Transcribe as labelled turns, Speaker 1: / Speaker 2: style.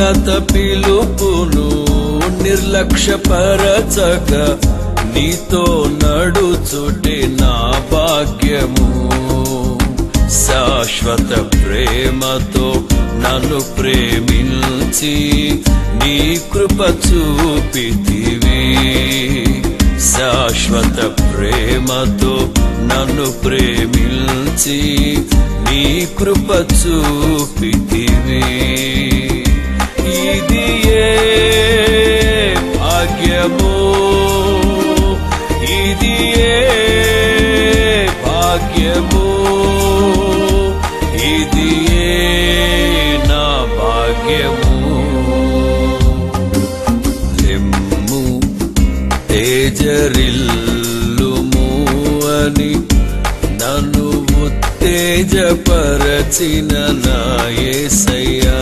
Speaker 1: ఉన్నత పిలుపును నిర్లక్ష్యపరచక నీతో నడుచుటే నా భాగ్యము. శాశ్వత ప్రేమతో నన్ను ప్రేమించి నీ కృప చూపితివి. శాశ్వత ప్రేమతో నన్ను ప్రేమించి నీ కృప చూపితివి. ఇది ఏ భాగ్యము, ఇది ఏ భాగ్యము, ఇది ఏ నా భాగ్యము. లెమ్ము తేజరిల్లుము అని నన్ను ఉత్తేజపరచిన నా యేసయ్యా.